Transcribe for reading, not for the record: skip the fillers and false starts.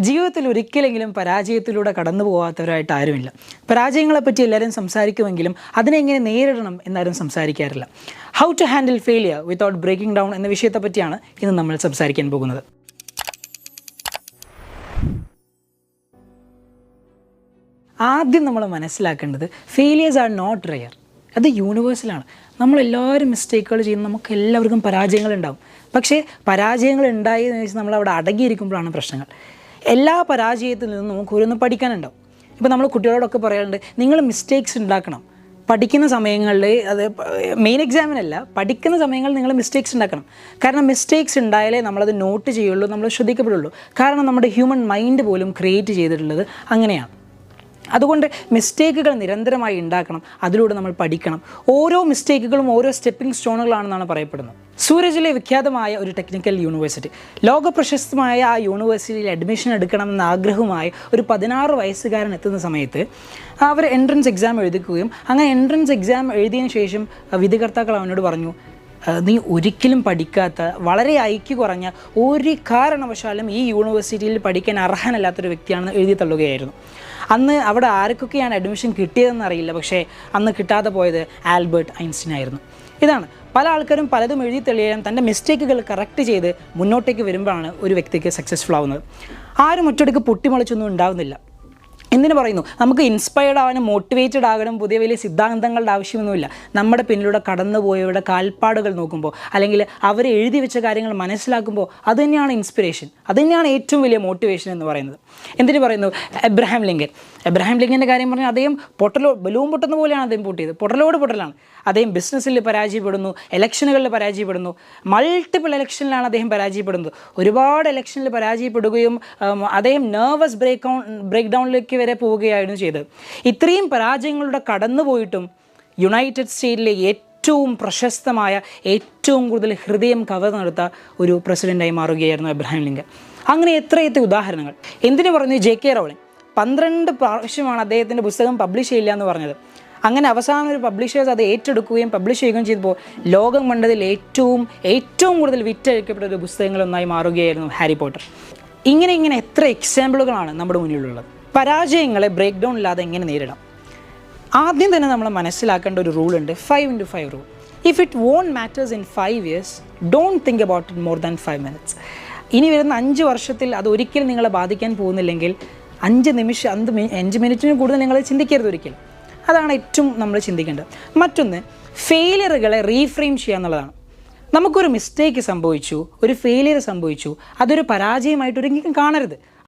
ജീവിതത്തിൽ ഒരിക്കലെങ്കിലും പരാജയത്തിലൂടെ കടന്നു പോകാത്തവരായിട്ട് ആരുമില്ല. പരാജയങ്ങളെപ്പറ്റി എല്ലാവരും സംസാരിക്കുമെങ്കിലും അതിനെങ്ങനെ നേരിടണം എന്നാരും സംസാരിക്കാറില്ല. How to handle failure without breaking down എന്ന വിഷയത്തെപ്പറ്റിയാണ് ഇന്ന് നമ്മൾ സംസാരിക്കാൻ പോകുന്നത്. ആദ്യം നമ്മൾ മനസ്സിലാക്കേണ്ടത് ഫെയിലിയേഴ്സ് ആർ നോട്ട് റെയർ. അത് യൂണിവേഴ്സലാണ്. നമ്മളെല്ലാവരും മിസ്റ്റേക്കുകൾ ചെയ്യുന്ന നമുക്ക് എല്ലാവർക്കും പരാജയങ്ങളുണ്ടാകും. പക്ഷേ പരാജയങ്ങൾ ഉണ്ടായി എന്ന് വെച്ചാൽ നമ്മളവിടെ അടങ്ങിയിരിക്കുമ്പോഴാണ് പ്രശ്നങ്ങൾ. എല്ലാ പരാജയത്തിൽ നിന്നും നമുക്ക് ഓരോന്ന് പഠിക്കാനുണ്ടാവും. ഇപ്പോൾ നമ്മൾ കുട്ടികളോടൊക്കെ പറയാറുണ്ട്, നിങ്ങൾ മിസ്റ്റേക്സ് ഉണ്ടാക്കണം. പഠിക്കുന്ന സമയങ്ങളിൽ, അത് മെയിൻ എക്സാമിനല്ല, പഠിക്കുന്ന സമയങ്ങളിൽ നിങ്ങൾ മിസ്റ്റേക്സ് ഉണ്ടാക്കണം. കാരണം മിസ്റ്റേക്സ് ഉണ്ടായാലേ നമ്മളത് നോട്ട് ചെയ്യുള്ളൂ, നമ്മൾ ശ്രദ്ധിക്കപ്പെടുള്ളൂ. കാരണം നമ്മുടെ ഹ്യൂമൻ മൈൻഡ് പോലും ക്രിയേറ്റ് ചെയ്തിട്ടുള്ളത് അങ്ങനെയാണ്. അതുകൊണ്ട് മിസ്റ്റേക്കുകൾ നിരന്തരമായി ഉണ്ടാക്കണം, അതിലൂടെ നമ്മൾ പഠിക്കണം. ഓരോ മിസ്റ്റേക്കുകളും ഓരോ സ്റ്റെപ്പിംഗ് സ്റ്റോണുകളാണെന്നാണ് പറയപ്പെടുന്നത്. സൂരജിലെ വിഖ്യാതമായ ഒരു ടെക്നിക്കൽ യൂണിവേഴ്സിറ്റി, ലോകപ്രശസ്തമായ ആ യൂണിവേഴ്സിറ്റിയിൽ അഡ്മിഷൻ എടുക്കണമെന്ന ആഗ്രഹമായി ഒരു 16 വയസ്സുകാരൻ എത്തുന്ന സമയത്ത് അവർ എൻട്രൻസ് എക്സാം എഴുതിക്കുകയും അങ്ങനെ എൻട്രൻസ് എക്സാം എഴുതിയതിന് ശേഷം വിധികർത്താക്കൾ അവനോട് പറഞ്ഞു, നീ ഒരിക്കലും പഠിക്കാത്ത, വളരെ ഐക്യ കുറഞ്ഞ, ഒരു കാരണവശാലും ഈ യൂണിവേഴ്സിറ്റിയിൽ പഠിക്കാൻ അർഹനല്ലാത്തൊരു വ്യക്തിയാണെന്ന് എഴുതി തള്ളുകയായിരുന്നു. അന്ന് അവിടെ ആർക്കൊക്കെയാണ് അഡ്മിഷൻ കിട്ടിയതെന്ന് അറിയില്ല, പക്ഷേ അന്ന് കിട്ടാതെ പോയത് ആൽബർട്ട് ഐൻസ്റ്റീൻ ആയിരുന്നു. ഇതാണ്, പല ആൾക്കാരും പലതും എഴുതി തെളിയാൻ തൻ്റെ മിസ്റ്റേക്കുകൾ കറക്റ്റ് ചെയ്ത് മുന്നോട്ടേക്ക് വരുമ്പോഴാണ് ഒരു വ്യക്തിക്ക് സക്സസ്ഫുൾ ആവുന്നത്. ആരും ഒറ്റയടിക്ക് പൊട്ടിമുളച്ചൊന്നും ഉണ്ടാവുന്നില്ല. എന്തിനു പറയുന്നു, നമുക്ക് ഇൻസ്പയർഡ് ആവാനും മോട്ടിവേറ്റഡ് ആകണം, പുതിയ വലിയ സിദ്ധാന്തങ്ങളുടെ ആവശ്യമൊന്നുമില്ല. നമ്മുടെ പിന്നിലൂടെ കടന്നുപോയവരുടെ കാൽപ്പാടുകൾ നോക്കുമ്പോൾ, അല്ലെങ്കിൽ അവർ എഴുതി വെച്ച കാര്യങ്ങൾ മനസ്സിലാക്കുമ്പോൾ, അതുതന്നെയാണ് ഇൻസ്പിറേഷൻ, അതുതന്നെയാണ് ഏറ്റവും വലിയ മോട്ടിവേഷൻ എന്ന് പറയുന്നത്. എന്തിനു പറയുന്നു, എബ്രഹാം ലിങ്കൻ്റെ കാര്യം പറഞ്ഞാൽ അദ്ദേഹം ബലൂൺ പൊട്ടുന്ന പോലെയാണ് അദ്ദേഹം പൊട്ടിയത്. പൊട്ടലാണ്. അദ്ദേഹം ബിസിനസ്സിൽ പരാജയപ്പെടുന്നു, ഇലക്ഷനുകളിൽ പരാജയപ്പെടുന്നു, മൾട്ടിപ്പിൾ ഇലക്ഷനിലാണ് അദ്ദേഹം പരാജയപ്പെടുന്നത്. ഒരുപാട് ഇലക്ഷനിൽ പരാജയപ്പെടുകയും അദ്ദേഹം നെർവസ് ബ്രേക്ക് ഡൗണിലേക്ക് വരെ പോവുകയായിരുന്നു ചെയ്തത്. ഇത്രയും പരാജയങ്ങളുടെ കടന്നുപോയിട്ടും യുണൈറ്റഡ് സ്റ്റേറ്റിലെ ഏറ്റവും പ്രശസ്തമായ, ഏറ്റവും കൂടുതൽ ഹൃദയം കവർന്നെടുത്ത ഒരു പ്രസിഡൻ്റായി മാറുകയായിരുന്നു എബ്രഹാം ലിങ്കൻ. അങ്ങനെ എത്രയെത്ര ഉദാഹരണങ്ങൾ. എന്തിനു പറഞ്ഞു, JK റൗളിംഗ് 12 പ്രാവശ്യമാണ് അദ്ദേഹത്തിൻ്റെ പുസ്തകം പബ്ലിഷ് ചെയ്യില്ല എന്ന് പറഞ്ഞത്. അങ്ങനെ അവസാനം ഒരു പബ്ലിഷേഴ്സ് അത് ഏറ്റെടുക്കുകയും പബ്ലിഷ് ചെയ്യുകയും ചെയ്തപ്പോൾ ലോകം കണ്ടതിൽ ഏറ്റവും കൂടുതൽ വിറ്റഴിക്കപ്പെട്ട ഒരു പുസ്തകങ്ങളൊന്നായി മാറുകയായിരുന്നു ഹാരി പോട്ടർ. ഇങ്ങനെ എത്ര എക്സാമ്പിളുകളാണ് നമ്മുടെ മുന്നിലുള്ളത്. പരാജയങ്ങളെ ബ്രേക്ക് ഡൗൺ ഇല്ലാതെ എങ്ങനെ നേരിടാം? ആദ്യം തന്നെ നമ്മൾ മനസ്സിലാക്കേണ്ട ഒരു റൂളുണ്ട്, 5x5 rule. If it won't matters in 5 years, don't think about it more than 5 minutes. ഇനി വരുന്ന 5 വർഷത്തിൽ അത് ഒരിക്കലും നിങ്ങളെ ബാധിക്കാൻ പോകുന്നില്ലെങ്കിൽ 5 മിനിറ്റിന് കൂടുതൽ നിങ്ങൾ ചിന്തിക്കരുത് ഒരിക്കലും. അതാണ് ഏറ്റവും നമ്മൾ ചിന്തിക്കേണ്ടത്. മറ്റൊന്ന്, ഫെയിലിയറുകളെ റീഫ്രെയിം ചെയ്യുക എന്നുള്ളതാണ്. നമുക്കൊരു മിസ്റ്റേക്ക് സംഭവിച്ചു, ഒരു ഫെയിലിയർ സംഭവിച്ചു, അതൊരു പരാജയമായിട്ട് ഒരിക്കലും കാണരുത്.